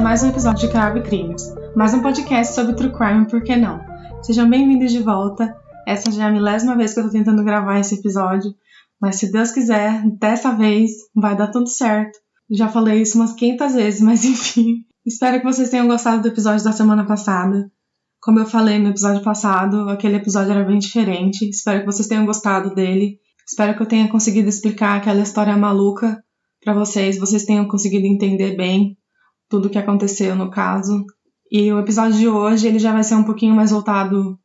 mais um episódio de Cravo e Crimes, mais um podcast sobre True Crime, por que não? Sejam bem-vindos de volta. Essa já é a 10ª vez que eu tô tentando gravar esse episódio, mas se Deus quiser, dessa vez vai dar tudo certo. Já falei isso umas 500 vezes, mas enfim. Espero que vocês tenham gostado do episódio da semana passada. Como eu falei no episódio passado, aquele episódio era bem diferente. Espero que vocês tenham gostado dele. Espero que eu tenha conseguido explicar aquela história maluca pra vocês tenham conseguido entender bem tudo o que aconteceu no caso. E o episódio de hoje ele já vai ser um pouquinho mais voltado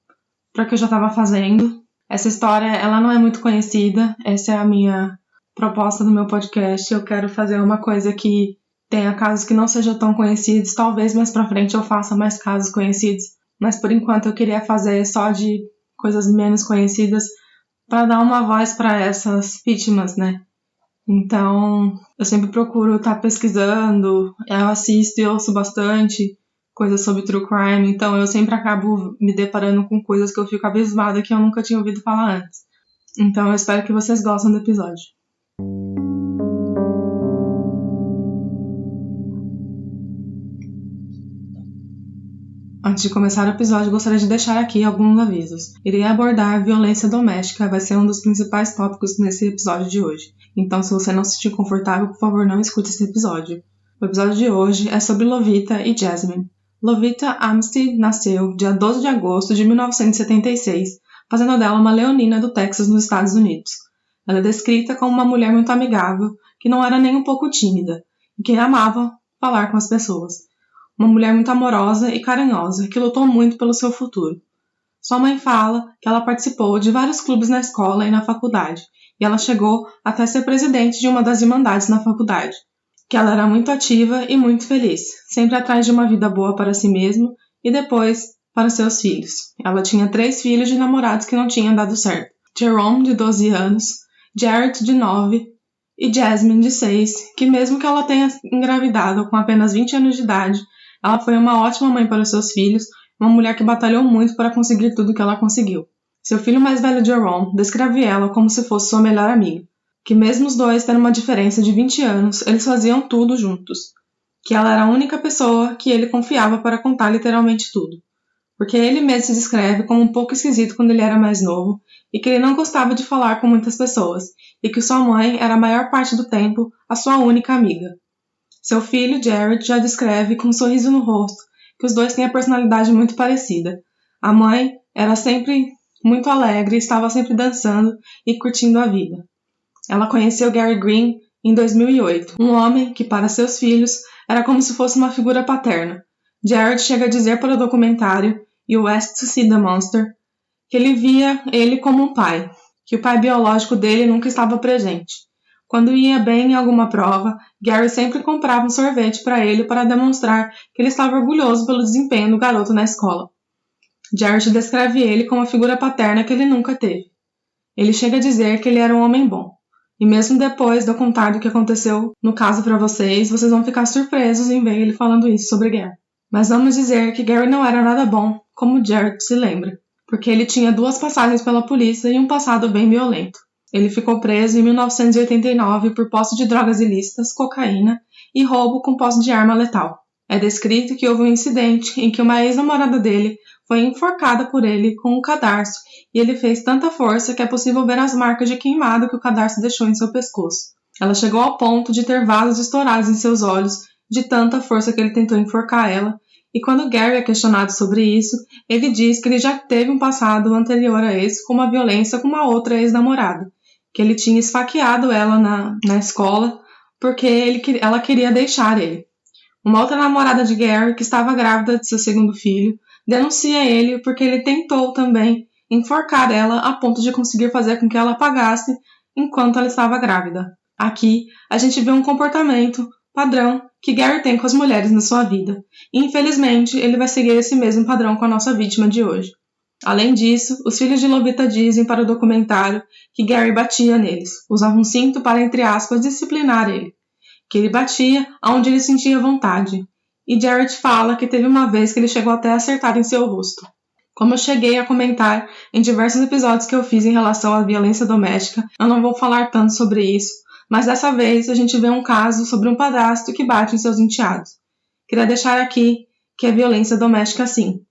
para o que eu já estava fazendo. Essa história ela não é muito conhecida, essa é a minha proposta do meu podcast. Eu quero fazer uma coisa que tenha casos que não sejam tão conhecidos, talvez mais pra frente eu faça mais casos conhecidos, mas por enquanto eu queria fazer só de coisas menos conhecidas para dar uma voz para essas vítimas, né? Então, eu sempre procuro estar pesquisando, eu assisto e ouço bastante coisas sobre True Crime, então eu sempre acabo me deparando com coisas que eu fico abismada que eu nunca tinha ouvido falar antes. Então eu espero que vocês gostem do episódio. Antes de começar o episódio, gostaria de deixar aqui alguns avisos. Irei abordar violência doméstica, vai ser um dos principais tópicos nesse episódio de hoje. Então, se você não se sentir confortável, por favor, não escute esse episódio. O episódio de hoje é sobre Lovita e Jasmine. Lovita Armstead nasceu dia 12 de agosto de 1976, fazendo dela uma leonina do Texas, nos Estados Unidos. Ela é descrita como uma mulher muito amigável, que não era nem um pouco tímida, e que amava falar com as pessoas. Uma mulher muito amorosa e carinhosa, que lutou muito pelo seu futuro. Sua mãe fala que ela participou de vários clubes na escola e na faculdade, e ela chegou até ser presidente de uma das irmandades na faculdade. Que ela era muito ativa e muito feliz, sempre atrás de uma vida boa para si mesma e depois para seus filhos. Ela tinha 3 filhos de namorados que não tinham dado certo. Jerome, de 12 anos, Jared, de 9 e Jasmine, de 6, que mesmo que ela tenha engravidado com apenas 20 anos de idade, ela foi uma ótima mãe para os seus filhos, uma mulher que batalhou muito para conseguir tudo o que ela conseguiu. Seu filho mais velho, Jerome, descreve ela como se fosse sua melhor amiga. Que mesmo os dois tendo uma diferença de 20 anos, eles faziam tudo juntos. Que ela era a única pessoa que ele confiava para contar literalmente tudo. Porque ele mesmo se descreve como um pouco esquisito quando ele era mais novo, e que ele não gostava de falar com muitas pessoas, e que sua mãe era a maior parte do tempo a sua única amiga. Seu filho, Jared, já descreve com um sorriso no rosto que os dois têm a personalidade muito parecida. A mãe era sempre muito alegre, estava sempre dançando e curtindo a vida. Ela conheceu Gary Green em 2008, um homem que, para seus filhos, era como se fosse uma figura paterna. Jared chega a dizer para o documentário You Asked to See the Monster que ele via ele como um pai, que o pai biológico dele nunca estava presente. Quando ia bem em alguma prova, Gary sempre comprava um sorvete para ele para demonstrar que ele estava orgulhoso pelo desempenho do garoto na escola. Jared descreve ele como a figura paterna que ele nunca teve. Ele chega a dizer que ele era um homem bom. E mesmo depois de eu contar do que aconteceu no caso para vocês vão ficar surpresos em ver ele falando isso sobre Gary. Mas vamos dizer que Gary não era nada bom, como Jared se lembra, porque ele tinha 2 passagens pela polícia e um passado bem violento. Ele ficou preso em 1989 por posse de drogas ilícitas, cocaína e roubo com posse de arma letal. É descrito que houve um incidente em que uma ex-namorada dele foi enforcada por ele com um cadarço e ele fez tanta força que é possível ver as marcas de queimado que o cadarço deixou em seu pescoço. Ela chegou ao ponto de ter vasos estourados em seus olhos de tanta força que ele tentou enforcar ela, e quando Gary é questionado sobre isso, ele diz que ele já teve um passado anterior a esse com uma violência com uma outra ex-namorada, que ele tinha esfaqueado ela na escola porque ela queria deixar ele. Uma outra namorada de Gary, que estava grávida de seu 2º filho, denuncia ele porque ele tentou também enforcar ela a ponto de conseguir fazer com que ela apagasse enquanto ela estava grávida. Aqui, a gente vê um comportamento padrão que Gary tem com as mulheres na sua vida. E, infelizmente, ele vai seguir esse mesmo padrão com a nossa vítima de hoje. Além disso, os filhos de Lovita dizem para o documentário que Gary batia neles, usava um cinto para, entre aspas, disciplinar ele, que ele batia onde ele sentia vontade. E Jared fala que teve uma vez que ele chegou até a acertar em seu rosto. Como eu cheguei a comentar em diversos episódios que eu fiz em relação à violência doméstica, eu não vou falar tanto sobre isso, mas dessa vez a gente vê um caso sobre um padrasto que bate em seus enteados. queria deixar aqui que é violência doméstica sim.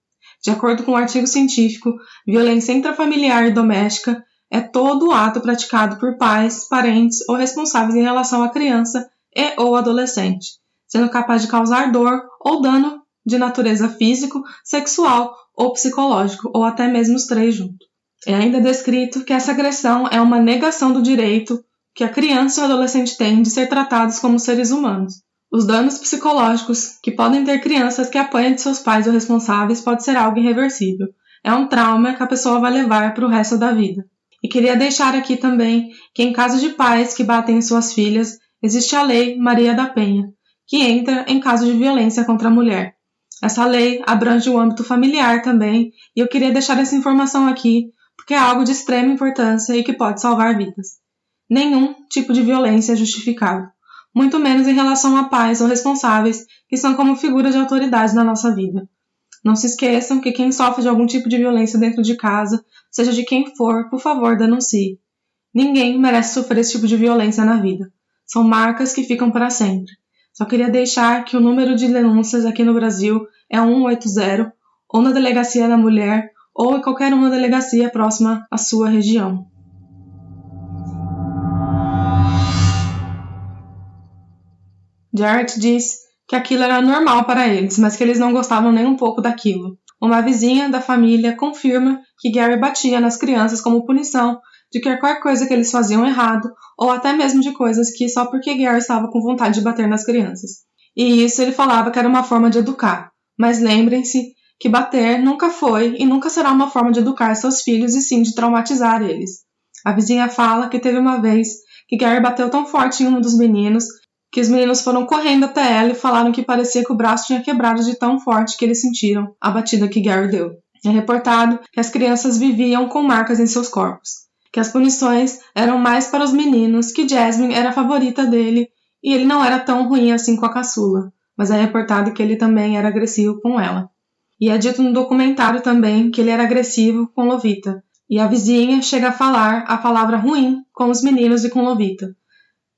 De acordo com um artigo científico, violência intrafamiliar e doméstica é todo o ato praticado por pais, parentes ou responsáveis em relação à criança e ou adolescente, sendo capaz de causar dor ou dano de natureza físico, sexual ou psicológico, ou até mesmo os três juntos. É ainda descrito que essa agressão é uma negação do direito que a criança e o adolescente têm de ser tratados como seres humanos. Os danos psicológicos que podem ter crianças que apanham de seus pais ou responsáveis pode ser algo irreversível. É um trauma que a pessoa vai levar para o resto da vida. E queria deixar aqui também que em caso de pais que batem em suas filhas, existe a Lei Maria da Penha, que entra em caso de violência contra a mulher. Essa lei abrange o âmbito familiar também, e eu queria deixar essa informação aqui, porque é algo de extrema importância e que pode salvar vidas. Nenhum tipo de violência é justificável, muito menos em relação a pais ou responsáveis que são como figuras de autoridade na nossa vida. Não se esqueçam que quem sofre de algum tipo de violência dentro de casa, seja de quem for, por favor, denuncie. Ninguém merece sofrer esse tipo de violência na vida. São marcas que ficam para sempre. Só queria deixar que o número de denúncias aqui no Brasil é 180, ou na Delegacia da Mulher, ou em qualquer uma delegacia próxima à sua região. Jarrett diz que aquilo era normal para eles, mas que eles não gostavam nem um pouco daquilo. Uma vizinha da família confirma que Gary batia nas crianças como punição de qualquer coisa que eles faziam errado, ou até mesmo de coisas que só porque Gary estava com vontade de bater nas crianças. E isso ele falava que era uma forma de educar. Mas lembrem-se que bater nunca foi e nunca será uma forma de educar seus filhos e sim de traumatizar eles. A vizinha fala que teve uma vez que Gary bateu tão forte em um dos meninos que os meninos foram correndo até ela e falaram que parecia que o braço tinha quebrado de tão forte que eles sentiram a batida que Gary deu. É reportado que as crianças viviam com marcas em seus corpos, que as punições eram mais para os meninos, que Jasmine era a favorita dele e ele não era tão ruim assim com a caçula, mas é reportado que ele também era agressivo com ela. E é dito no documentário também que ele era agressivo com Lovita, e a vizinha chega a falar a palavra ruim com os meninos e com Lovita,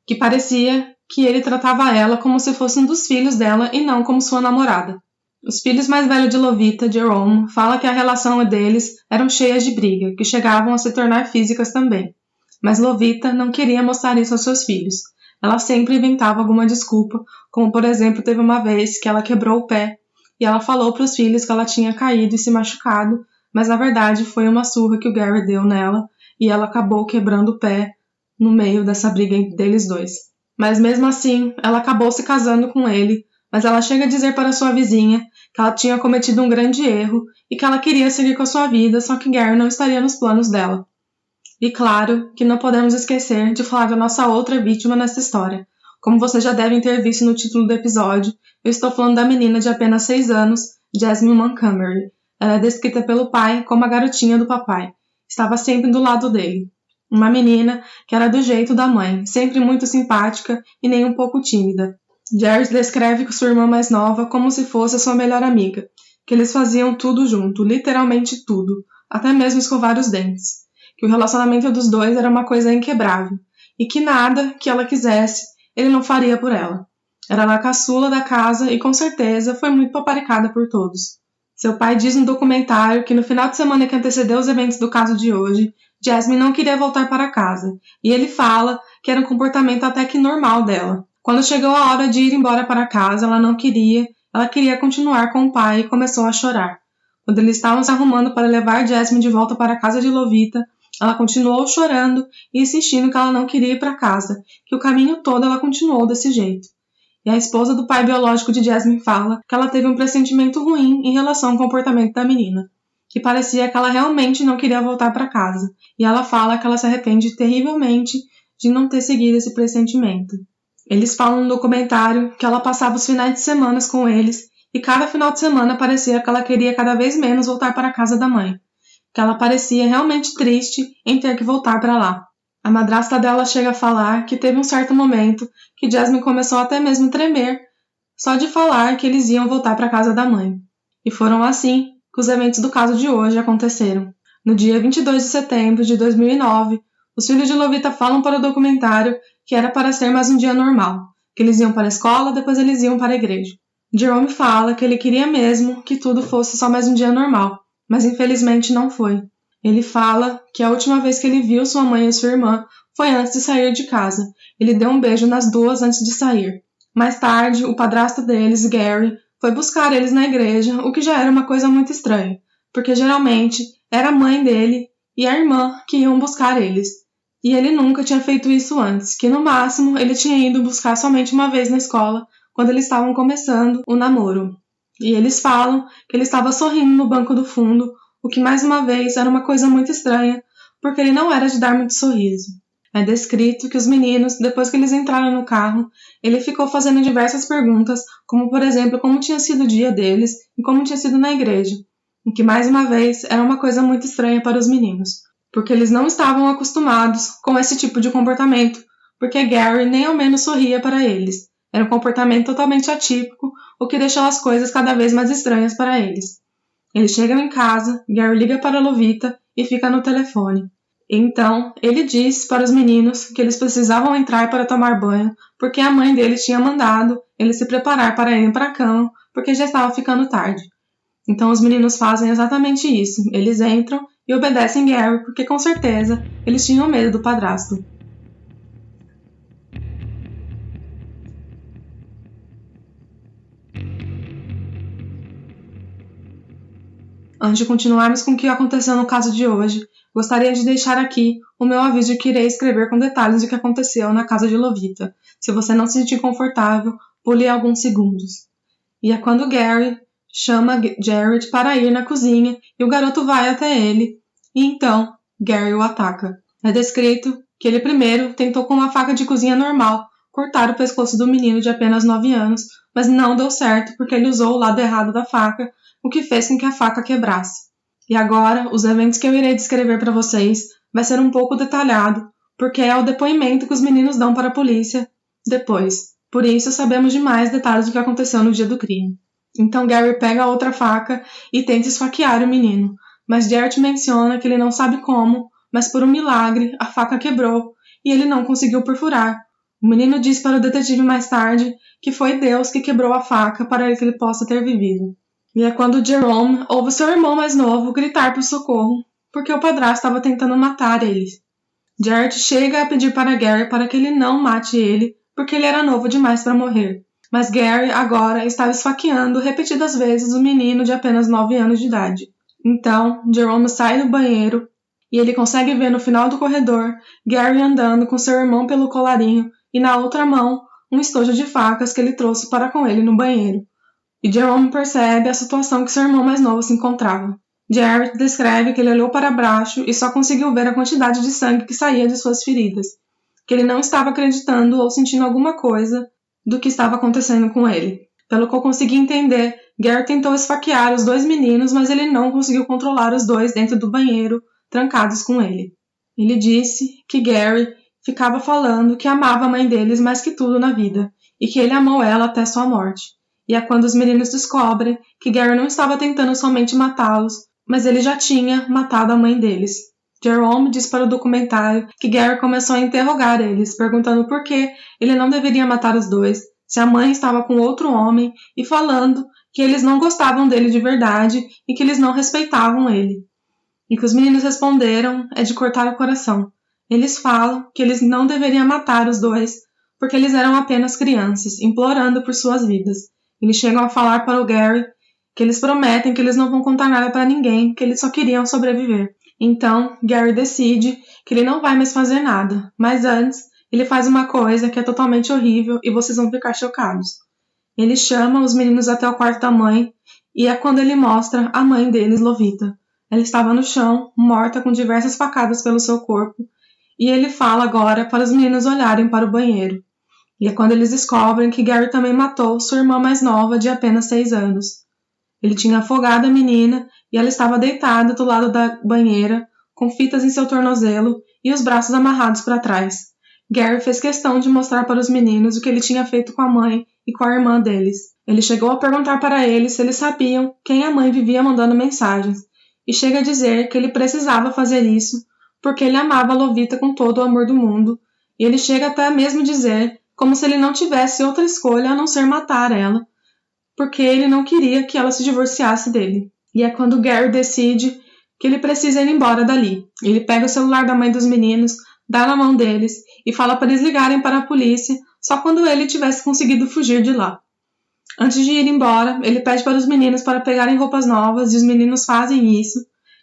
que parecia que ele tratava ela como se fosse um dos filhos dela e não como sua namorada. Os filhos mais velhos de Lovita, Jerome, fala que a relação deles eram cheias de briga, que chegavam a se tornar físicas também. Mas Lovita não queria mostrar isso aos seus filhos. Ela sempre inventava alguma desculpa, como por exemplo teve uma vez que ela quebrou o pé e ela falou para os filhos que ela tinha caído e se machucado, mas na verdade foi uma surra que o Gary deu nela e ela acabou quebrando o pé no meio dessa briga deles dois. Mas mesmo assim, ela acabou se casando com ele, mas ela chega a dizer para sua vizinha que ela tinha cometido um grande erro e que ela queria seguir com a sua vida, só que Gary não estaria nos planos dela. E claro que não podemos esquecer de falar da nossa outra vítima nessa história. Como vocês já devem ter visto no título do episódio, eu estou falando da menina de apenas 6 anos, Jasmine Montgomery. Ela é descrita pelo pai como a garotinha do papai. Estava sempre do lado dele. Uma menina que era do jeito da mãe, sempre muito simpática e nem um pouco tímida. Jared descreve sua irmã mais nova como se fosse a sua melhor amiga, que eles faziam tudo junto, literalmente tudo, até mesmo escovar os dentes. Que o relacionamento dos dois era uma coisa inquebrável, e que nada que ela quisesse, ele não faria por ela. Era a caçula da casa e com certeza foi muito paparicada por todos. Seu pai diz no documentário que no final de semana que antecedeu os eventos do caso de hoje, Jasmine não queria voltar para casa, e ele fala que era um comportamento até que normal dela. Quando chegou a hora de ir embora para casa, ela não queria, ela queria continuar com o pai e começou a chorar. Quando eles estavam se arrumando para levar Jasmine de volta para a casa de Lovita, ela continuou chorando e insistindo que ela não queria ir para casa, que o caminho todo ela continuou desse jeito. E a esposa do pai biológico de Jasmine fala que ela teve um pressentimento ruim em relação ao comportamento da menina, que parecia que ela realmente não queria voltar para casa, e ela fala que ela se arrepende terrivelmente de não ter seguido esse pressentimento. Eles falam no documentário que ela passava os finais de semana com eles, e cada final de semana parecia que ela queria cada vez menos voltar para a casa da mãe, que ela parecia realmente triste em ter que voltar para lá. A madrasta dela chega a falar que teve um certo momento que Jasmine começou até mesmo a tremer só de falar que eles iam voltar para a casa da mãe. E foram assim que os eventos do caso de hoje aconteceram. No dia 22 de setembro de 2009, os filhos de Lovita falam para o documentário que era para ser mais um dia normal, que eles iam para a escola, depois eles iam para a igreja. Jerome fala que ele queria mesmo que tudo fosse só mais um dia normal, mas infelizmente não foi. Ele fala que a última vez que ele viu sua mãe e sua irmã foi antes de sair de casa. Ele deu um beijo nas duas antes de sair. Mais tarde, o padrasto deles, Gary, foi buscar eles na igreja, o que já era uma coisa muito estranha, porque geralmente era a mãe dele e a irmã que iam buscar eles. E ele nunca tinha feito isso antes, que no máximo ele tinha ido buscar somente uma vez na escola, quando eles estavam começando o namoro. E eles falam que ele estava sorrindo no banco do fundo, o que mais uma vez era uma coisa muito estranha, porque ele não era de dar muito sorriso. É descrito que os meninos, depois que eles entraram no carro, ele ficou fazendo diversas perguntas, como por exemplo, como tinha sido o dia deles e como tinha sido na igreja, o que mais uma vez era uma coisa muito estranha para os meninos, porque eles não estavam acostumados com esse tipo de comportamento, porque Gary nem ao menos sorria para eles. Era um comportamento totalmente atípico, o que deixou as coisas cada vez mais estranhas para eles. Eles chegam em casa, Gary liga para Lovita e fica no telefone. Então, ele diz para os meninos que eles precisavam entrar para tomar banho, porque a mãe deles tinha mandado eles se preparar para irem para a cama, porque já estava ficando tarde. Então, os meninos fazem exatamente isso. Eles entram e obedecem Gary, porque com certeza eles tinham medo do padrasto. Antes de continuarmos com o que aconteceu no caso de hoje, gostaria de deixar aqui o meu aviso de que irei escrever com detalhes do que aconteceu na casa de Lovita. Se você não se sentir confortável, pule alguns segundos. E é quando Gary chama Jared para ir na cozinha e o garoto vai até ele, e então Gary o ataca. É descrito que ele primeiro tentou com uma faca de cozinha normal cortar o pescoço do menino de apenas 9 anos, mas não deu certo porque ele usou o lado errado da faca, o que fez com que a faca quebrasse. E agora, os eventos que eu irei descrever para vocês vai ser um pouco detalhado, porque é o depoimento que os meninos dão para a polícia depois. Por isso, sabemos demais detalhes do que aconteceu no dia do crime. Então, Gary pega a outra faca e tenta esfaquear o menino, mas Jared menciona que ele não sabe como, mas por um milagre, a faca quebrou e ele não conseguiu perfurar. O menino diz para o detetive mais tarde que foi Deus que quebrou a faca para que ele possa ter vivido. E é quando Jerome ouve seu irmão mais novo gritar por socorro, porque o padrasto estava tentando matar eles. Jared chega a pedir para Gary para que ele não mate ele, porque ele era novo demais para morrer. Mas Gary agora estava esfaqueando repetidas vezes o menino de apenas 9 anos de idade. Então, Jerome sai do banheiro e ele consegue ver no final do corredor Gary andando com seu irmão pelo colarinho e na outra mão um estojo de facas que ele trouxe para com ele no banheiro. E Jerome percebe a situação que seu irmão mais novo se encontrava. Jared descreve que ele olhou para baixo e só conseguiu ver a quantidade de sangue que saía de suas feridas, que ele não estava acreditando ou sentindo alguma coisa do que estava acontecendo com ele. Pelo que eu consegui entender, Gary tentou esfaquear os 2 meninos, mas ele não conseguiu controlar os 2 dentro do banheiro, trancados com ele. Ele disse que Gary ficava falando que amava a mãe deles mais que tudo na vida, e que ele amou ela até sua morte. E é quando os meninos descobrem que Gary não estava tentando somente matá-los, mas ele já tinha matado a mãe deles. Jerome diz para o documentário que Gary começou a interrogar eles, perguntando por que ele não deveria matar os 2, se a mãe estava com outro homem, e falando que eles não gostavam dele de verdade e que eles não respeitavam ele. E que os meninos responderam é de cortar o coração. Eles falam que eles não deveriam matar os 2, porque eles eram apenas crianças, implorando por suas vidas. Eles chegam a falar para o Gary que eles prometem que eles não vão contar nada para ninguém, que eles só queriam sobreviver. Então, Gary decide que ele não vai mais fazer nada, mas antes, ele faz uma coisa que é totalmente horrível e vocês vão ficar chocados. Ele chama os meninos até o quarto da mãe e é quando ele mostra a mãe deles, Lovita. Ela estava no chão, morta com diversas facadas pelo seu corpo, e ele fala agora para os meninos olharem para o banheiro. E é quando eles descobrem que Gary também matou sua irmã mais nova de apenas 6 anos. Ele tinha afogado a menina e ela estava deitada do lado da banheira, com fitas em seu tornozelo e os braços amarrados para trás. Gary fez questão de mostrar para os meninos o que ele tinha feito com a mãe e com a irmã deles. Ele chegou a perguntar para eles se eles sabiam quem a mãe vivia mandando mensagens, e chega a dizer que ele precisava fazer isso porque ele amava a Lovita com todo o amor do mundo, e ele chega até mesmo dizer como se ele não tivesse outra escolha a não ser matar ela, porque ele não queria que ela se divorciasse dele. E é quando Gary decide que ele precisa ir embora dali. Ele pega o celular da mãe dos meninos, dá na mão deles e fala para eles ligarem para a polícia só quando ele tivesse conseguido fugir de lá. Antes de ir embora, ele pede para os meninos para pegarem roupas novas e os meninos fazem isso.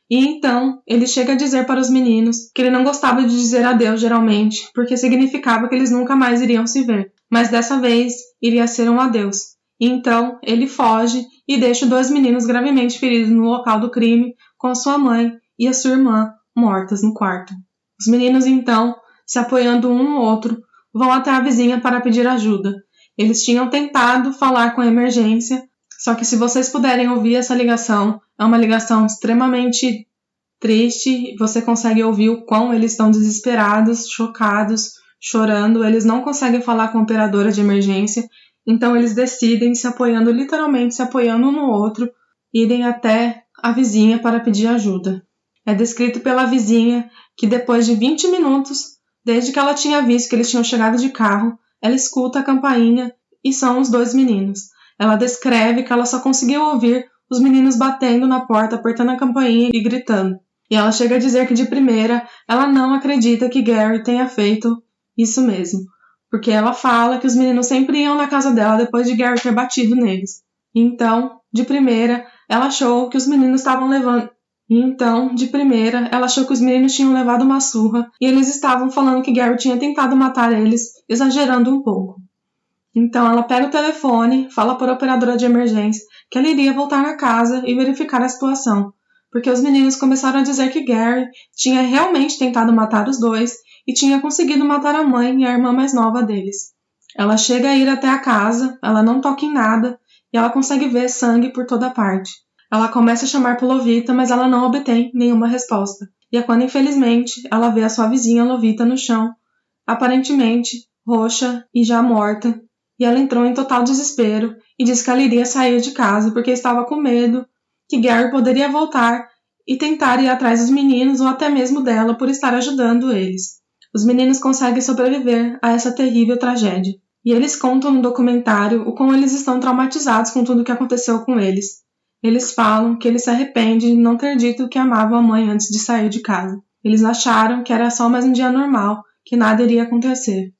E então, ele chega a dizer para os meninos que ele não gostava de dizer adeus geralmente, porque significava que eles nunca mais iriam se ver. Mas dessa vez, iria ser um adeus. E então, ele foge e deixa 2 meninos gravemente feridos no local do crime, com a sua mãe e a sua irmã mortas no quarto. Os meninos, então, se apoiando um no outro, vão até a vizinha para pedir ajuda. Eles tinham tentado falar com a emergência, só que se vocês puderem ouvir essa ligação, é uma ligação extremamente triste, você consegue ouvir o quão eles estão desesperados, chocados, chorando, eles não conseguem falar com a operadora de emergência, então eles decidem, literalmente se apoiando um no outro, irem até a vizinha para pedir ajuda. É descrito pela vizinha que depois de 20 minutos, desde que ela tinha visto que eles tinham chegado de carro, ela escuta a campainha e são os 2 meninos. Ela descreve que ela só conseguiu ouvir os meninos batendo na porta, apertando a campainha e gritando. E ela chega a dizer que de primeira ela não acredita que Gary tenha feito isso mesmo, porque ela fala que os meninos sempre iam na casa dela depois de Gary ter batido neles. Então, de primeira, ela achou que os meninos tinham levado uma surra e eles estavam falando que Gary tinha tentado matar eles, exagerando um pouco. Então ela pega o telefone, fala para a operadora de emergência que ela iria voltar na casa e verificar a situação, porque os meninos começaram a dizer que Gary tinha realmente tentado matar os 2 e tinha conseguido matar a mãe e a irmã mais nova deles. Ela chega a ir até a casa, ela não toca em nada e ela consegue ver sangue por toda parte. Ela começa a chamar por Lovita, mas ela não obtém nenhuma resposta. E é quando, infelizmente, ela vê a sua vizinha Lovita no chão, aparentemente roxa e já morta, e ela entrou em total desespero e disse que ela iria sair de casa porque estava com medo que Gary poderia voltar e tentar ir atrás dos meninos ou até mesmo dela por estar ajudando eles. Os meninos conseguem sobreviver a essa terrível tragédia. E eles contam no documentário o como eles estão traumatizados com tudo o que aconteceu com eles. Eles falam que eles se arrependem de não ter dito que amavam a mãe antes de sair de casa. Eles acharam que era só mais um dia normal, que nada iria acontecer.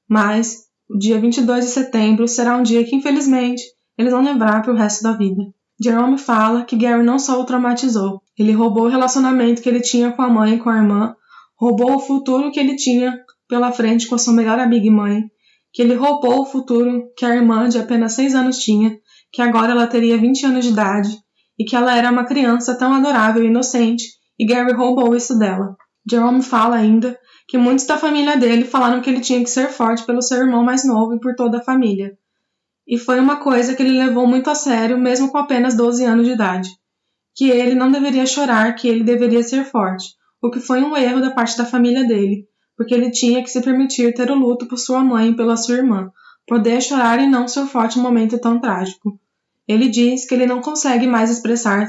Mas o dia 22 de setembro será um dia que, infelizmente, eles vão lembrar para o resto da vida. Jerome fala que Gary não só o traumatizou, ele roubou o relacionamento que ele tinha com a mãe e com a irmã, roubou o futuro que ele tinha pela frente com a sua melhor amiga e mãe, que ele roubou o futuro que a irmã de apenas 6 anos tinha, que agora ela teria 20 anos de idade, e que ela era uma criança tão adorável e inocente, e Gary roubou isso dela. Jerome fala ainda que muitos da família dele falaram que ele tinha que ser forte pelo seu irmão mais novo e por toda a família. E foi uma coisa que ele levou muito a sério, mesmo com apenas 12 anos de idade. Que ele não deveria chorar, que ele deveria ser forte, o que foi um erro da parte da família dele, porque ele tinha que se permitir ter o luto por sua mãe e pela sua irmã, poder chorar e não ser forte em um momento tão trágico. Ele diz que ele não consegue mais expressar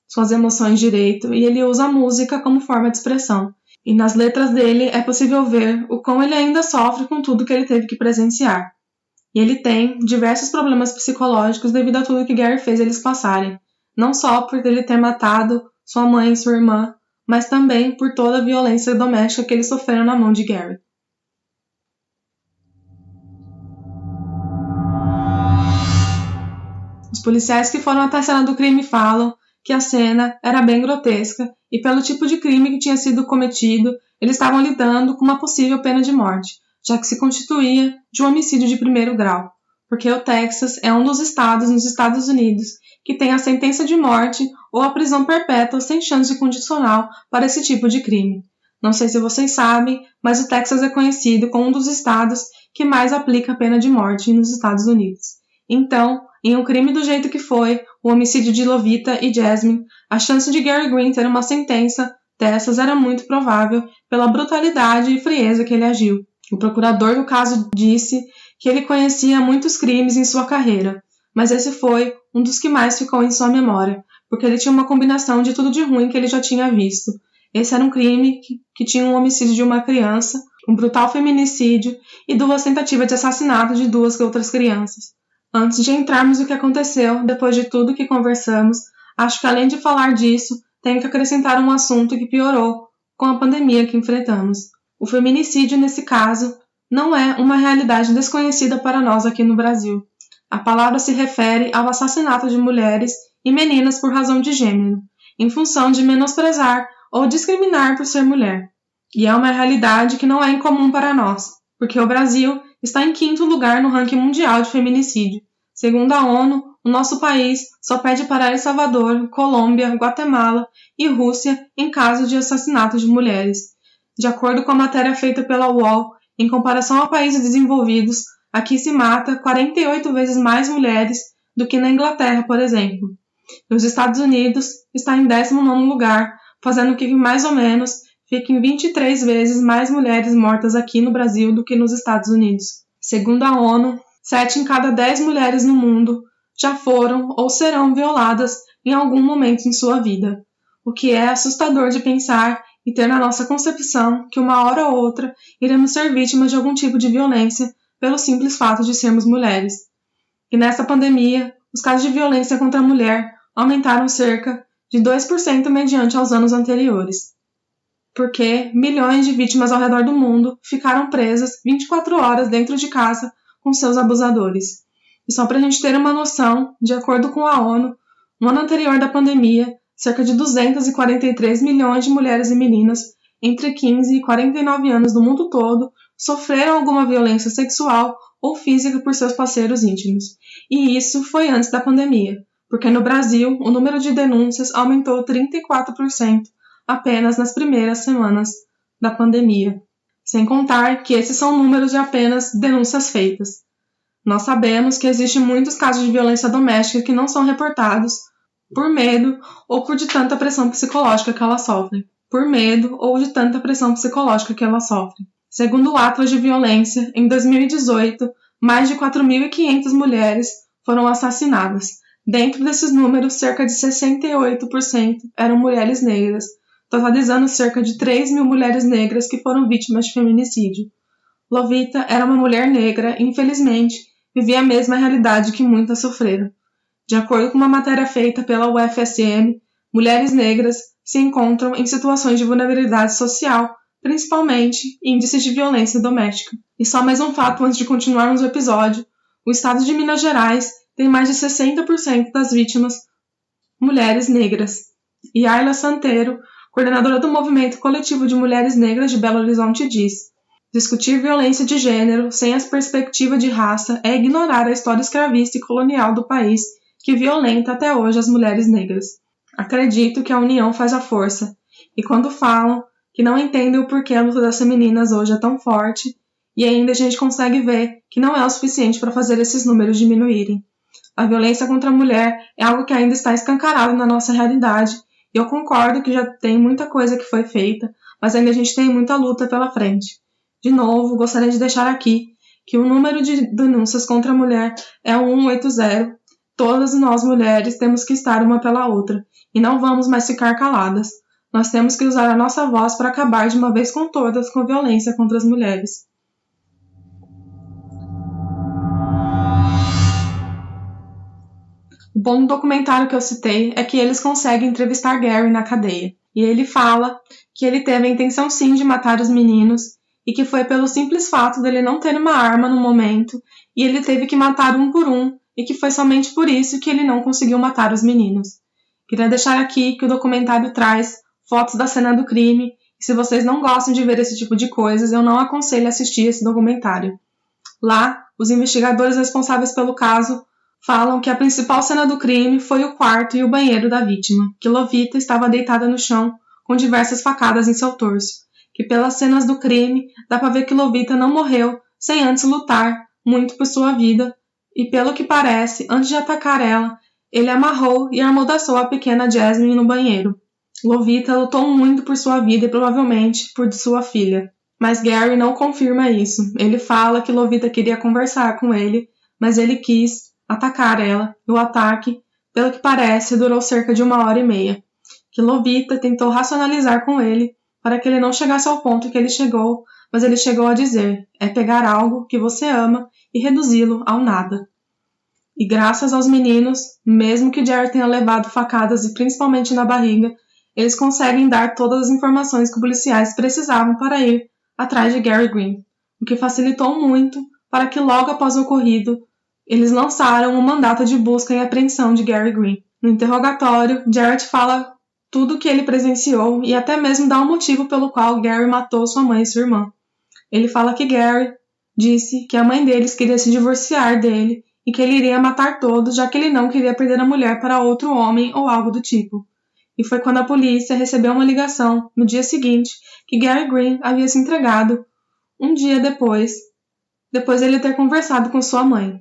suas emoções direito e ele usa a música como forma de expressão. E nas letras dele é possível ver o quão ele ainda sofre com tudo que ele teve que presenciar. E ele tem diversos problemas psicológicos devido a tudo que Gary fez eles passarem, não só por ele ter matado sua mãe e sua irmã, mas também por toda a violência doméstica que eles sofreram na mão de Gary. Os policiais que foram até a cena do crime falam que a cena era bem grotesca e pelo tipo de crime que tinha sido cometido, eles estavam lidando com uma possível pena de morte, já que se constituía de um homicídio de 1º grau, porque o Texas é um dos estados nos Estados Unidos que tem a sentença de morte ou a prisão perpétua sem chance de condicional para esse tipo de crime. Não sei se vocês sabem, mas o Texas é conhecido como um dos estados que mais aplica a pena de morte nos Estados Unidos. Então, em um crime do jeito que foi, o homicídio de Lovita e Jasmine, a chance de Gary Green ter uma sentença dessas era muito provável pela brutalidade e frieza que ele agiu. O procurador do caso disse que ele conhecia muitos crimes em sua carreira, mas esse foi um dos que mais ficou em sua memória, porque ele tinha uma combinação de tudo de ruim que ele já tinha visto. Esse era um crime que tinha um homicídio de uma criança, um brutal feminicídio e 2 tentativas de assassinato de 2 outras crianças. Antes de entrarmos no que aconteceu, depois de tudo que conversamos, acho que além de falar disso, tenho que acrescentar um assunto que piorou com a pandemia que enfrentamos. O feminicídio, nesse caso, não é uma realidade desconhecida para nós aqui no Brasil. A palavra se refere ao assassinato de mulheres e meninas por razão de gênero, em função de menosprezar ou discriminar por ser mulher. E é uma realidade que não é incomum para nós, porque o Brasil está em 5º lugar no ranking mundial de feminicídio. Segundo a ONU, o nosso país só perde para El Salvador, Colômbia, Guatemala e Rússia em caso de assassinato de mulheres. De acordo com a matéria feita pela UOL, em comparação a países desenvolvidos, aqui se mata 48 vezes mais mulheres do que na Inglaterra, por exemplo. E os Estados Unidos está em 19º lugar, fazendo que mais ou menos fiquem 23 vezes mais mulheres mortas aqui no Brasil do que nos Estados Unidos. Segundo a ONU, 7 em cada 10 mulheres no mundo já foram ou serão violadas em algum momento em sua vida, o que é assustador de pensar e ter na nossa concepção que uma hora ou outra iremos ser vítimas de algum tipo de violência pelo simples fato de sermos mulheres. E nessa pandemia, os casos de violência contra a mulher aumentaram cerca de 2% mediante aos anos anteriores, porque milhões de vítimas ao redor do mundo ficaram presas 24 horas dentro de casa com seus abusadores. E só para a gente ter uma noção, de acordo com a ONU, no ano anterior da pandemia, cerca de 243 milhões de mulheres e meninas entre 15 e 49 anos do mundo todo sofreram alguma violência sexual ou física por seus parceiros íntimos. E isso foi antes da pandemia, porque no Brasil o número de denúncias aumentou 34% apenas nas primeiras semanas da pandemia. Sem contar que esses são números de apenas denúncias feitas. Nós sabemos que existem muitos casos de violência doméstica que não são reportados por medo ou por de tanta pressão psicológica que ela sofre. Por medo ou de tanta pressão psicológica que ela sofre. Segundo o Atlas de Violência, em 2018, mais de 4.500 mulheres foram assassinadas. Dentro desses números, cerca de 68% eram mulheres negras, totalizando cerca de 3.000 mulheres negras que foram vítimas de feminicídio. Lovita era uma mulher negra e, infelizmente, vivia a mesma realidade que muitas sofreram. De acordo com uma matéria feita pela UFSM, mulheres negras se encontram em situações de vulnerabilidade social, principalmente índices de violência doméstica. E só mais um fato antes de continuarmos o episódio: o estado de Minas Gerais tem mais de 60% das vítimas mulheres negras. E Ayla Santeiro, coordenadora do Movimento Coletivo de Mulheres Negras de Belo Horizonte, diz: discutir violência de gênero sem a perspectiva de raça é ignorar a história escravista e colonial do país que violenta até hoje as mulheres negras. Acredito que a união faz a força, e quando falam que não entendem o porquê a luta das femininas hoje é tão forte, e ainda a gente consegue ver que não é o suficiente para fazer esses números diminuírem. A violência contra a mulher é algo que ainda está escancarado na nossa realidade, e eu concordo que já tem muita coisa que foi feita, mas ainda a gente tem muita luta pela frente. De novo, gostaria de deixar aqui que o número de denúncias contra a mulher é o 180. Todas nós mulheres temos que estar uma pela outra, e não vamos mais ficar caladas. Nós temos que usar a nossa voz para acabar de uma vez com todas com a violência contra as mulheres. O bom do documentário que eu citei é que eles conseguem entrevistar Gary na cadeia. E ele fala que ele teve a intenção sim de matar os meninos e que foi pelo simples fato dele não ter uma arma no momento e ele teve que matar um por um e que foi somente por isso que ele não conseguiu matar os meninos. Queria deixar aqui que o documentário traz fotos da cena do crime e se vocês não gostam de ver esse tipo de coisas, eu não aconselho a assistir esse documentário. Lá, os investigadores responsáveis pelo caso falam que a principal cena do crime foi o quarto e o banheiro da vítima, que Lovita estava deitada no chão com diversas facadas em seu torso, que pelas cenas do crime dá para ver que Lovita não morreu sem antes lutar muito por sua vida e, pelo que parece, antes de atacar ela, ele amarrou e amordaçou a pequena Jasmine no banheiro. Lovita lutou muito por sua vida e provavelmente por sua filha, mas Gary não confirma isso. Ele fala que Lovita queria conversar com ele, mas ele quis atacar ela, e o ataque, pelo que parece, durou cerca de 1h30, que Lovita tentou racionalizar com ele para que ele não chegasse ao ponto que ele chegou, mas ele chegou a dizer: é pegar algo que você ama e reduzi-lo ao nada. E graças aos meninos, mesmo que Jerry tenha levado facadas e principalmente na barriga, eles conseguem dar todas as informações que os policiais precisavam para ir atrás de Gary Green, o que facilitou muito para que logo após o ocorrido, eles lançaram um mandato de busca e apreensão de Gary Green. No interrogatório, Jarrett fala tudo o que ele presenciou e até mesmo dá um motivo pelo qual Gary matou sua mãe e sua irmã. Ele fala que Gary disse que a mãe deles queria se divorciar dele e que ele iria matar todos, já que ele não queria perder a mulher para outro homem ou algo do tipo. E foi quando a polícia recebeu uma ligação, no dia seguinte, que Gary Green havia se entregado um dia depois ele ter conversado com sua mãe.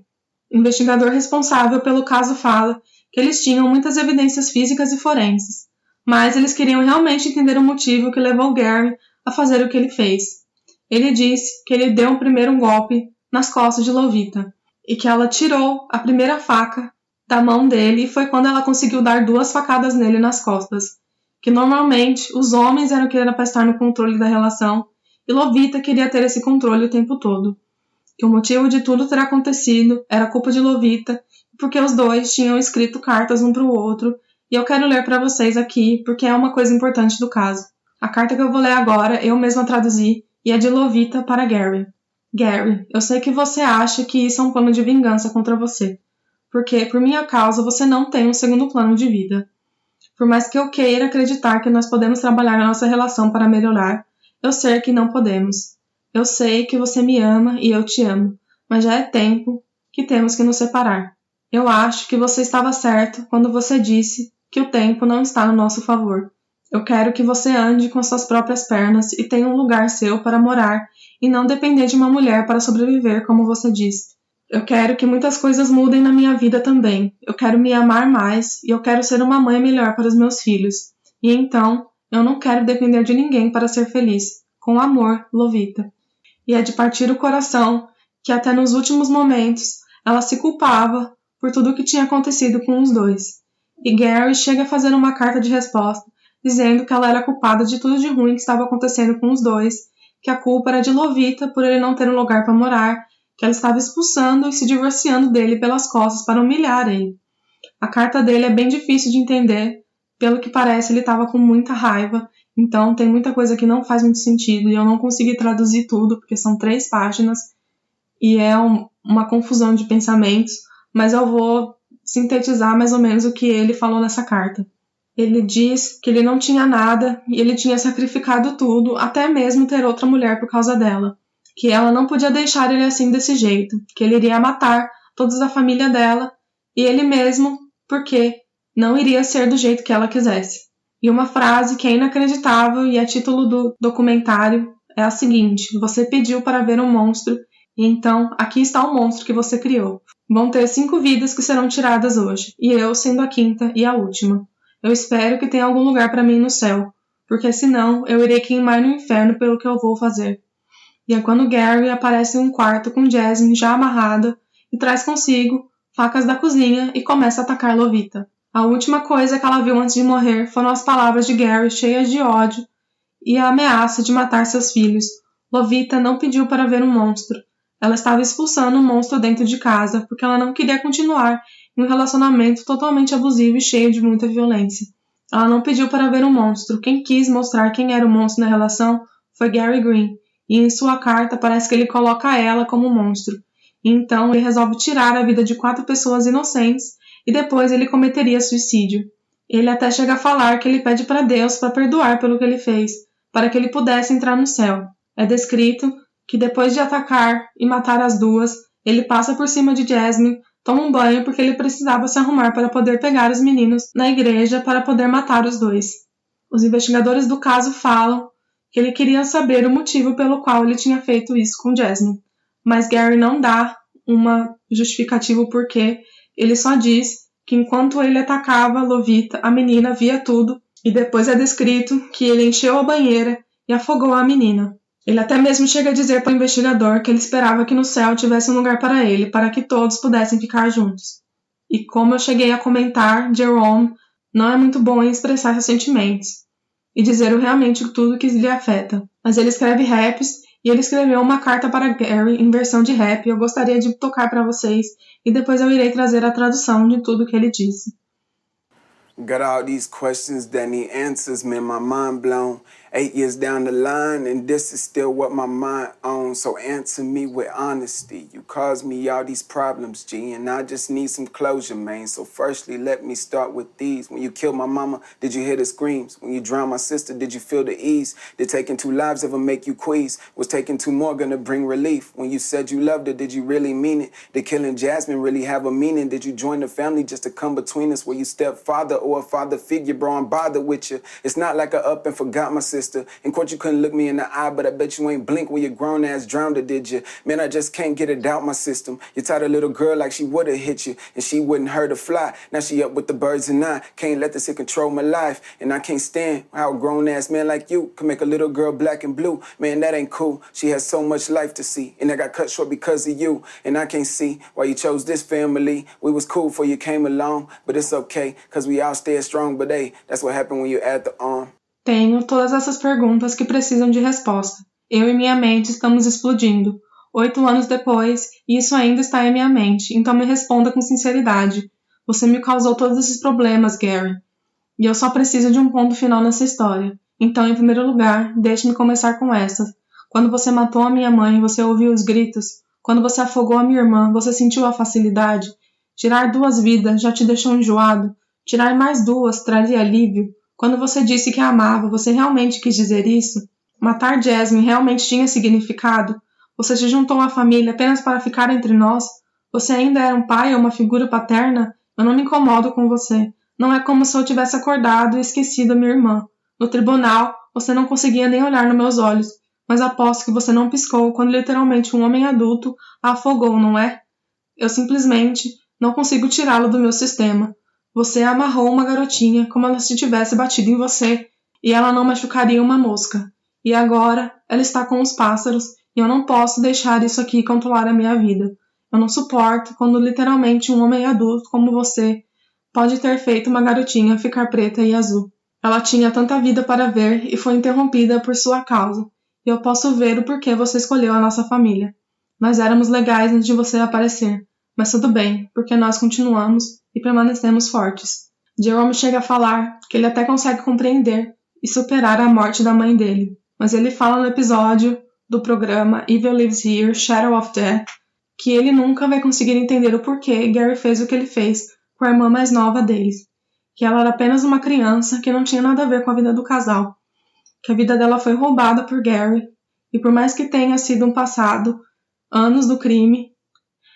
O investigador responsável pelo caso fala que eles tinham muitas evidências físicas e forenses, mas eles queriam realmente entender o motivo que levou Gary a fazer o que ele fez. Ele disse que ele deu primeiro um golpe nas costas de Lovita e que ela tirou a primeira faca da mão dele e foi quando ela conseguiu dar 2 facadas nele nas costas. Que normalmente os homens eram que era para estar no controle da relação e Lovita queria ter esse controle o tempo todo. Que o motivo de tudo ter acontecido era culpa de Lovita porque os dois tinham escrito cartas um para o outro e eu quero ler para vocês aqui porque é uma coisa importante do caso. A carta que eu vou ler agora eu mesma traduzi e é de Lovita para Gary. Gary, eu sei que você acha que isso é um plano de vingança contra você, porque por minha causa você não tem um segundo plano de vida. Por mais que eu queira acreditar que nós podemos trabalhar na nossa relação para melhorar, eu sei que não podemos. Eu sei que você me ama e eu te amo, mas já é tempo que temos que nos separar. Eu acho que você estava certo quando você disse que o tempo não está no nosso favor. Eu quero que você ande com as suas próprias pernas e tenha um lugar seu para morar e não depender de uma mulher para sobreviver, como você disse. Eu quero que muitas coisas mudem na minha vida também. Eu quero me amar mais e eu quero ser uma mãe melhor para os meus filhos. E então, eu não quero depender de ninguém para ser feliz. Com amor, Lovita. E é de partir o coração que até nos últimos momentos ela se culpava por tudo o que tinha acontecido com os dois. E Gary chega a fazer uma carta de resposta dizendo que ela era culpada de tudo de ruim que estava acontecendo com os dois, que a culpa era de Lovita por ele não ter um lugar para morar, que ela estava expulsando e se divorciando dele pelas costas para humilhar ele. A carta dele é bem difícil de entender, pelo que parece ele estava com muita raiva, então tem muita coisa que não faz muito sentido e eu não consegui traduzir tudo, porque são 3 páginas e é uma confusão de pensamentos, mas eu vou sintetizar mais ou menos o que ele falou nessa carta. Ele diz que ele não tinha nada e ele tinha sacrificado tudo, até mesmo ter outra mulher por causa dela. Que ela não podia deixar ele assim desse jeito, que ele iria matar todos da família dela e ele mesmo, porque não iria ser do jeito que ela quisesse. E uma frase que é inacreditável e é título do documentário é a seguinte: você pediu para ver um monstro e então aqui está o monstro que você criou. Vão ter 5 vidas que serão tiradas hoje, e eu sendo a 5ª e a última. Eu espero que tenha algum lugar para mim no céu, porque senão eu irei queimar no inferno pelo que eu vou fazer. E é quando Gary aparece em um quarto com Jasmine já amarrada e traz consigo facas da cozinha e começa a atacar Lovita. A última coisa que ela viu antes de morrer foram as palavras de Gary cheias de ódio e a ameaça de matar seus filhos. Lovita não pediu para ver um monstro. Ela estava expulsando o monstro dentro de casa porque ela não queria continuar em um relacionamento totalmente abusivo e cheio de muita violência. Ela não pediu para ver um monstro. Quem quis mostrar quem era o monstro na relação foi Gary Green. E em sua carta parece que ele coloca ela como monstro. E então ele resolve tirar a vida de 4 pessoas inocentes e depois ele cometeria suicídio. Ele até chega a falar que ele pede para Deus para perdoar pelo que ele fez, para que ele pudesse entrar no céu. É descrito que depois de atacar e matar as 2, ele passa por cima de Jasmine, toma um banho porque ele precisava se arrumar para poder pegar os meninos na igreja para poder matar os 2. Os investigadores do caso falam que ele queria saber o motivo pelo qual ele tinha feito isso com Jasmine, mas Gary não dá uma justificativa o porquê, ele só diz que enquanto ele atacava Lovita, a menina via tudo e depois é descrito que ele encheu a banheira e afogou a menina. Ele até mesmo chega a dizer para o investigador que ele esperava que no céu tivesse um lugar para ele, para que todos pudessem ficar juntos. E como eu cheguei a comentar, Jerome não é muito bom em expressar seus sentimentos e dizer realmente tudo que lhe afeta. Mas ele escreve raps E ele escreveu uma carta para Gary em versão de rap. Eu gostaria de tocar para vocês e depois eu irei trazer a tradução de tudo que ele disse. Got all these questions that need answers, man, my mind blown. 8 years down the line, and this is still what my mind owns. So answer me with honesty. You caused me all these problems, G, and I just need some closure, man. So firstly, let me start with these. When you killed my mama, did you hear the screams? When you drowned my sister, did you feel the ease? Did taking 2 lives ever make you queasy? Was taking 2 more gonna bring relief? When you said you loved her, did you really mean it? Did killing Jasmine really have a meaning? Did you join the family just to come between us? Were you stepfather or a father figure, bro? I'm bothered with you. It's not like I up and forgot my sister. In court, you couldn't look me in the eye, but I bet you ain't blink when your grown ass drowned her, did you? Man, I just can't get it out my system. You taught a little girl like she would've hit you, and she wouldn't hurt her fly. Now she up with the birds and I can't let this shit control my life. And I can't stand how a grown ass man like you can make a little girl black and blue. Man, that ain't cool. She has so much life to see, and I got cut short because of you. And I can't see why you chose this family. We was cool before you came along, but it's okay, cause we all stay strong. But hey, that's what happened when you add the arm. Tenho todas essas perguntas que precisam de resposta. Eu e minha mente estamos explodindo. 8 anos depois, e isso ainda está em minha mente, então me responda com sinceridade. Você me causou todos esses problemas, Gary. E eu só preciso de um ponto final nessa história. Então, em primeiro lugar, deixe-me começar com essa. Quando você matou a minha mãe, você ouviu os gritos. Quando você afogou a minha irmã, você sentiu a facilidade. Tirar 2 vidas já te deixou enjoado. Tirar mais 2 traria alívio. Quando você disse que a amava, você realmente quis dizer isso? Matar Jasmine realmente tinha significado? Você se juntou à família apenas para ficar entre nós? Você ainda era um pai ou uma figura paterna? Eu não me incomodo com você. Não é como se eu tivesse acordado e esquecido a minha irmã. No tribunal, você não conseguia nem olhar nos meus olhos, mas aposto que você não piscou quando literalmente um homem adulto a afogou, não é? Eu simplesmente não consigo tirá-lo do meu sistema. Você amarrou uma garotinha como se tivesse batido em você, e ela não machucaria uma mosca. E agora, ela está com os pássaros, e eu não posso deixar isso aqui controlar a minha vida. Eu não suporto quando literalmente um homem adulto como você pode ter feito uma garotinha ficar preta e azul. Ela tinha tanta vida para ver e foi interrompida por sua causa, e eu posso ver o porquê você escolheu a nossa família. Nós éramos legais antes de você aparecer, mas tudo bem, porque nós continuamos e permanecemos fortes. Jerome chega a falar que ele até consegue compreender e superar a morte da mãe dele, mas ele fala no episódio do programa Evil Lives Here, Shadow of Death, que ele nunca vai conseguir entender o porquê Gary fez o que ele fez com a irmã mais nova deles, que ela era apenas uma criança que não tinha nada a ver com a vida do casal, que a vida dela foi roubada por Gary, e por mais que tenha sido um passado, anos do crime,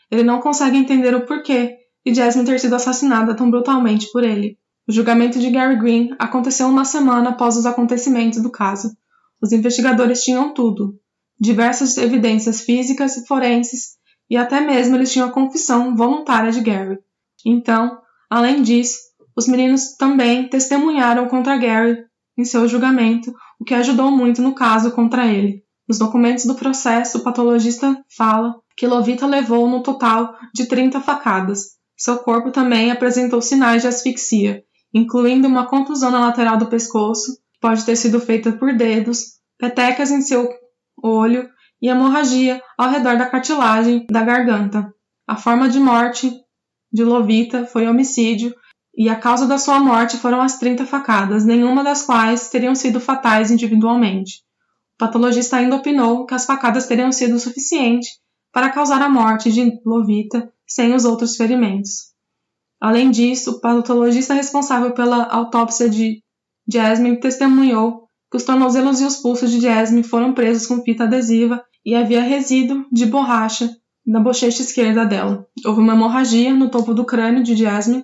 ele não consegue entender o porquê de Jasmine ter sido assassinada tão brutalmente por ele. O julgamento de Gary Green aconteceu uma semana após os acontecimentos do caso. Os investigadores tinham tudo, diversas evidências físicas e forenses, e até mesmo eles tinham a confissão voluntária de Gary. Então, além disso, os meninos também testemunharam contra Gary em seu julgamento, o que ajudou muito no caso contra ele. Nos documentos do processo, o patologista fala que Lovita levou no total de 30 facadas. Seu corpo também apresentou sinais de asfixia, incluindo uma contusão na lateral do pescoço, que pode ter sido feita por dedos, petecas em seu olho e hemorragia ao redor da cartilagem da garganta. A forma de morte de Lovita foi homicídio e a causa da sua morte foram as 30 facadas, nenhuma das quais teriam sido fatais individualmente. O patologista ainda opinou que as facadas teriam sido o suficiente para causar a morte de Lovita sem os outros ferimentos. Além disso, o patologista responsável pela autópsia de Jasmine testemunhou que os tornozelos e os pulsos de Jasmine foram presos com fita adesiva e havia resíduo de borracha na bochecha esquerda dela. Houve uma hemorragia no topo do crânio de Jasmine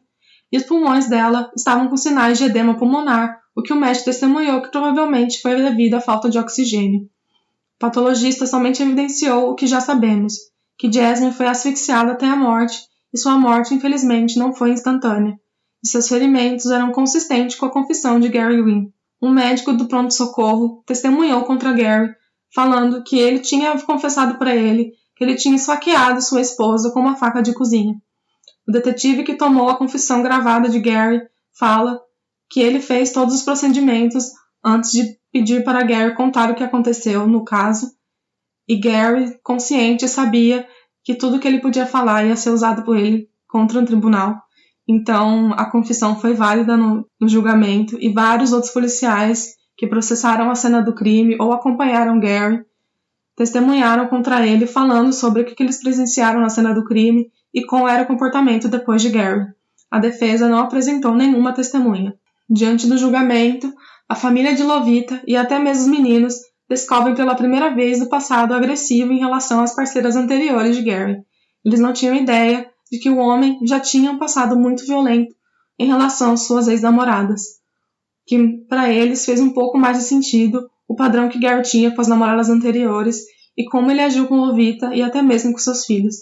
e os pulmões dela estavam com sinais de edema pulmonar, o que o médico testemunhou que provavelmente foi devido à falta de oxigênio. O patologista somente evidenciou o que já sabemos, que Jasmine foi asfixiada até a morte e sua morte, infelizmente, não foi instantânea, e seus ferimentos eram consistentes com a confissão de Gary Green. Um médico do pronto-socorro testemunhou contra Gary, falando que ele tinha confessado para ele que ele tinha esfaqueado sua esposa com uma faca de cozinha. O detetive que tomou a confissão gravada de Gary fala que ele fez todos os procedimentos antes de pedir para Gary contar o que aconteceu no caso, E Gary, consciente, sabia que tudo que ele podia falar ia ser usado por ele contra um tribunal. Então, a confissão foi válida no julgamento e vários outros policiais que processaram a cena do crime ou acompanharam Gary testemunharam contra ele falando sobre o que eles presenciaram na cena do crime e como era o comportamento depois de Gary. A defesa não apresentou nenhuma testemunha. Diante do julgamento, a família de Lovita e até mesmo os meninos descobrem pela primeira vez o passado agressivo em relação às parceiras anteriores de Gary. Eles não tinham ideia de que o homem já tinha um passado muito violento em relação às suas ex-namoradas, que para eles fez um pouco mais de sentido o padrão que Gary tinha com as namoradas anteriores e como ele agiu com Lovita e até mesmo com seus filhos.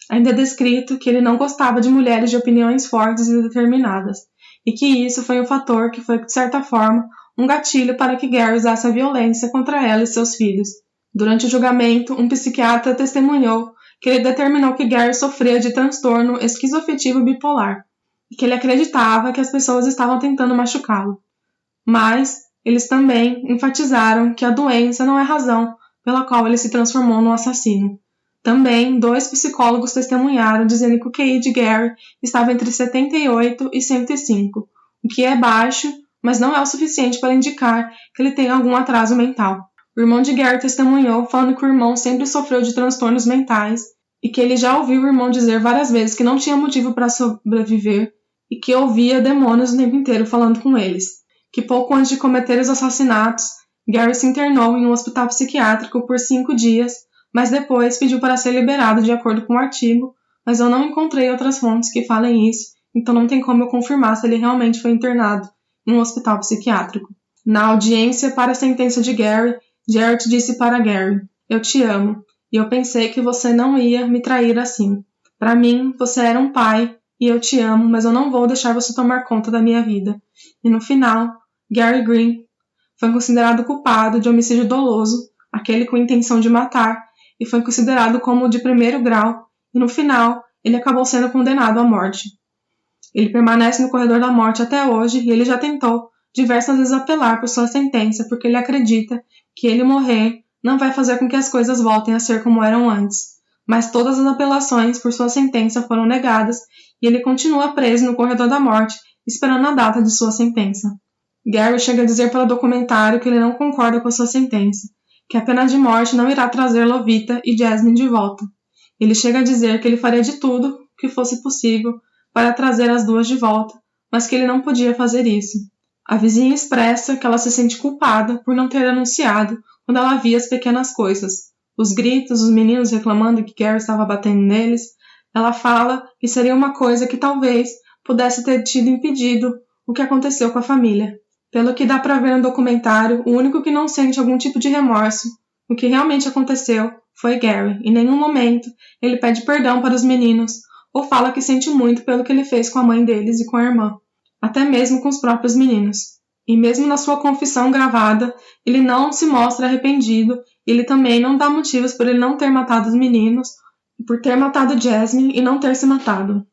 Ainda é descrito que ele não gostava de mulheres de opiniões fortes e determinadas, e que isso foi um fator que foi, de certa forma, um gatilho para que Gary usasse a violência contra ela e seus filhos. Durante o julgamento, um psiquiatra testemunhou que ele determinou que Gary sofria de transtorno esquizoafetivo bipolar, e que ele acreditava que as pessoas estavam tentando machucá-lo. Mas eles também enfatizaram que a doença não é razão pela qual ele se transformou num assassino. Também, 2 psicólogos testemunharam dizendo que o QI de Gary estava entre 78 e 105, o que é baixo, mas não é o suficiente para indicar que ele tem algum atraso mental. O irmão de Gary testemunhou falando que o irmão sempre sofreu de transtornos mentais e que ele já ouviu o irmão dizer várias vezes que não tinha motivo para sobreviver e que ouvia demônios o tempo inteiro falando com eles. Que pouco antes de cometer os assassinatos, Gary se internou em um hospital psiquiátrico por 5 dias, mas depois pediu para ser liberado de acordo com o artigo, mas eu não encontrei outras fontes que falem isso, então não tem como eu confirmar se ele realmente foi internado em um hospital psiquiátrico. Na audiência para a sentença de Gary, Jarrett disse para Gary: "Eu te amo, e eu pensei que você não ia me trair assim. Para mim, você era um pai, e eu te amo, mas eu não vou deixar você tomar conta da minha vida." E no final, Gary Green foi considerado culpado de homicídio doloso, aquele com intenção de matar, e foi considerado como de 1º grau, e no final, ele acabou sendo condenado à morte. Ele permanece no corredor da morte até hoje e ele já tentou diversas vezes apelar por sua sentença, porque ele acredita que ele morrer não vai fazer com que as coisas voltem a ser como eram antes. Mas todas as apelações por sua sentença foram negadas e ele continua preso no corredor da morte, esperando a data de sua sentença. Gary chega a dizer pelo documentário que ele não concorda com a sua sentença, que a pena de morte não irá trazer Lovita e Jasmine de volta. Ele chega a dizer que ele faria de tudo que fosse possível para trazer as duas de volta, mas que ele não podia fazer isso. A vizinha expressa que ela se sente culpada por não ter anunciado quando ela via as pequenas coisas. Os gritos, os meninos reclamando que Gary estava batendo neles. Ela fala que seria uma coisa que talvez pudesse ter tido impedido o que aconteceu com a família. Pelo que dá para ver no documentário, o único que não sente algum tipo de remorso, o que realmente aconteceu, foi Gary. Em nenhum momento ele pede perdão para os meninos ou fala que sente muito pelo que ele fez com a mãe deles e com a irmã, até mesmo com os próprios meninos. E mesmo na sua confissão gravada, ele não se mostra arrependido, e ele também não dá motivos por ele não ter matado os meninos, por ter matado Jasmine e não ter se matado.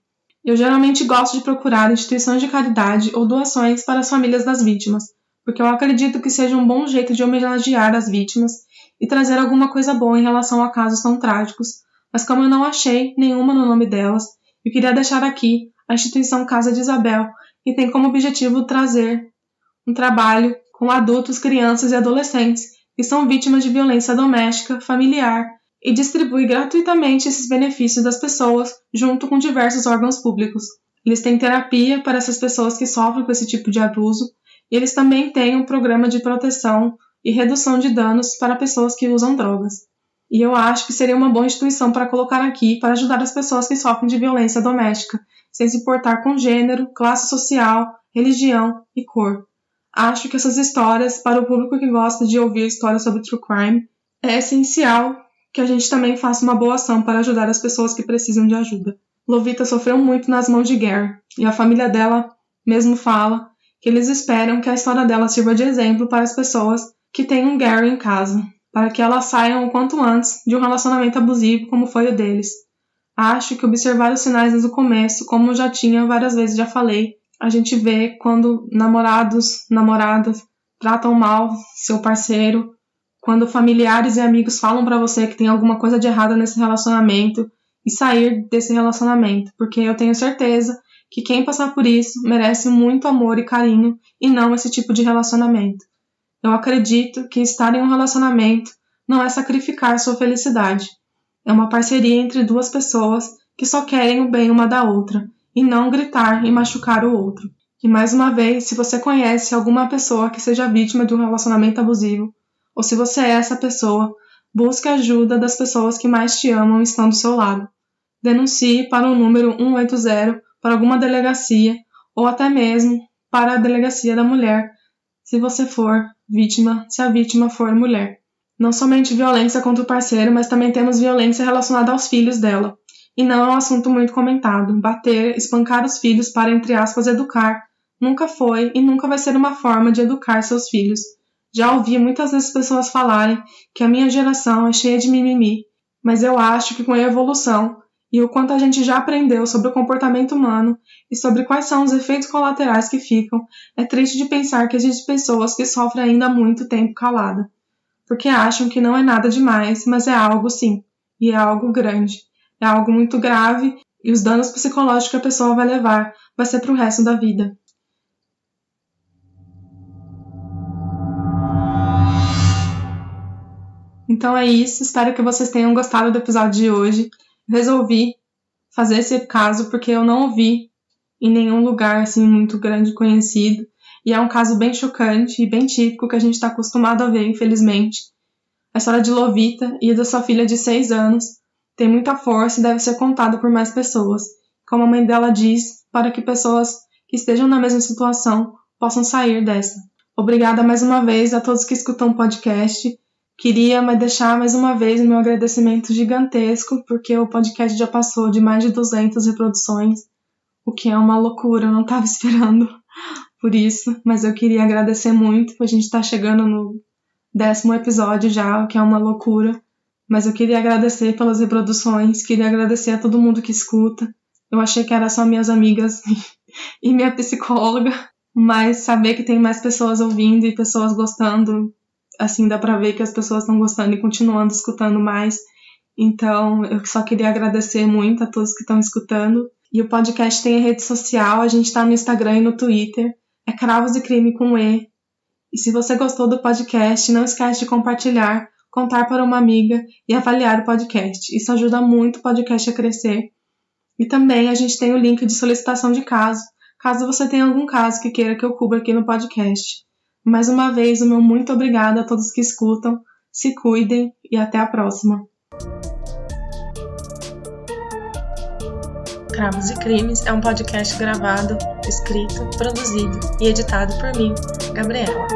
Eu geralmente gosto de procurar instituições de caridade ou doações para as famílias das vítimas, porque eu acredito que seja um bom jeito de homenagear as vítimas e trazer alguma coisa boa em relação a casos tão trágicos, mas como eu não achei nenhuma no nome delas, eu queria deixar aqui a instituição Casa de Isabel, que tem como objetivo trazer um trabalho com adultos, crianças e adolescentes que são vítimas de violência doméstica, familiar, e distribui gratuitamente esses benefícios das pessoas junto com diversos órgãos públicos. Eles têm terapia para essas pessoas que sofrem com esse tipo de abuso e eles também têm um programa de proteção e redução de danos para pessoas que usam drogas. E eu acho que seria uma boa instituição para colocar aqui para ajudar as pessoas que sofrem de violência doméstica, sem se importar com gênero, classe social, religião e cor. Acho que essas histórias, para o público que gosta de ouvir histórias sobre true crime, é essencial que a gente também faça uma boa ação para ajudar as pessoas que precisam de ajuda. Lovita sofreu muito nas mãos de Gary, e a família dela mesmo fala que eles esperam que a história dela sirva de exemplo para as pessoas que têm um Gary em casa, para que elas saiam o quanto antes de um relacionamento abusivo como foi o deles. Acho que observar os sinais desde o começo, como já tinha várias vezes já falei, a gente vê quando namoradas tratam mal seu parceiro, quando familiares e amigos falam pra você que tem alguma coisa de errado nesse relacionamento e sair desse relacionamento, porque eu tenho certeza que quem passar por isso merece muito amor e carinho e não esse tipo de relacionamento. Eu acredito que estar em um relacionamento não é sacrificar sua felicidade. É uma parceria entre duas pessoas que só querem o bem uma da outra e não gritar e machucar o outro. E mais uma vez, se você conhece alguma pessoa que seja vítima de um relacionamento abusivo, ou se você é essa pessoa, busque a ajuda das pessoas que mais te amam e estão do seu lado. Denuncie para o número 180 para alguma delegacia ou até mesmo para a delegacia da mulher, se você for vítima, se a vítima for mulher. Não somente violência contra o parceiro, mas também temos violência relacionada aos filhos dela. E não é um assunto muito comentado. Bater, espancar os filhos para, entre aspas, educar, nunca foi e nunca vai ser uma forma de educar seus filhos. Já ouvi muitas vezes pessoas falarem que a minha geração é cheia de mimimi, mas eu acho que com a evolução e o quanto a gente já aprendeu sobre o comportamento humano e sobre quais são os efeitos colaterais que ficam, é triste de pensar que existem pessoas que sofrem ainda há muito tempo calada, porque acham que não é nada demais, mas é algo sim, e é algo grande, é algo muito grave e os danos psicológicos que a pessoa vai levar vai ser pro resto da vida. Então é isso, espero que vocês tenham gostado do episódio de hoje. Resolvi fazer esse caso porque eu não ouvi em nenhum lugar assim muito grande conhecido. E é um caso bem chocante e bem típico que a gente está acostumado a ver, infelizmente. A história de Lovita e da sua filha de 6 anos tem muita força e deve ser contada por mais pessoas. Como a mãe dela diz, para que pessoas que estejam na mesma situação possam sair dessa. Obrigada mais uma vez a todos que escutam o podcast. Queria deixar mais uma vez o meu agradecimento gigantesco, porque o podcast já passou de mais de 200 reproduções, o que é uma loucura, eu não estava esperando por isso, mas eu queria agradecer muito, a gente está chegando no 10º episódio já, o que é uma loucura, mas eu queria agradecer pelas reproduções, queria agradecer a todo mundo que escuta. Eu achei que era só minhas amigas e minha psicóloga, mas saber que tem mais pessoas ouvindo e pessoas gostando, assim, dá pra ver que as pessoas estão gostando e continuando escutando mais. Então, eu só queria agradecer muito a todos que estão escutando. E o podcast tem a rede social, a gente tá no Instagram e no Twitter. É Cravos e Crime com E. E se você gostou do podcast, não esquece de compartilhar, contar para uma amiga e avaliar o podcast. Isso ajuda muito o podcast a crescer. E também a gente tem o link de solicitação de caso você tenha algum caso que queira que eu cubra aqui no podcast. Mais uma vez, o meu muito obrigada a todos que escutam, se cuidem e até a próxima. Cravos e Crimes é um podcast gravado, escrito, produzido e editado por mim, Gabriela.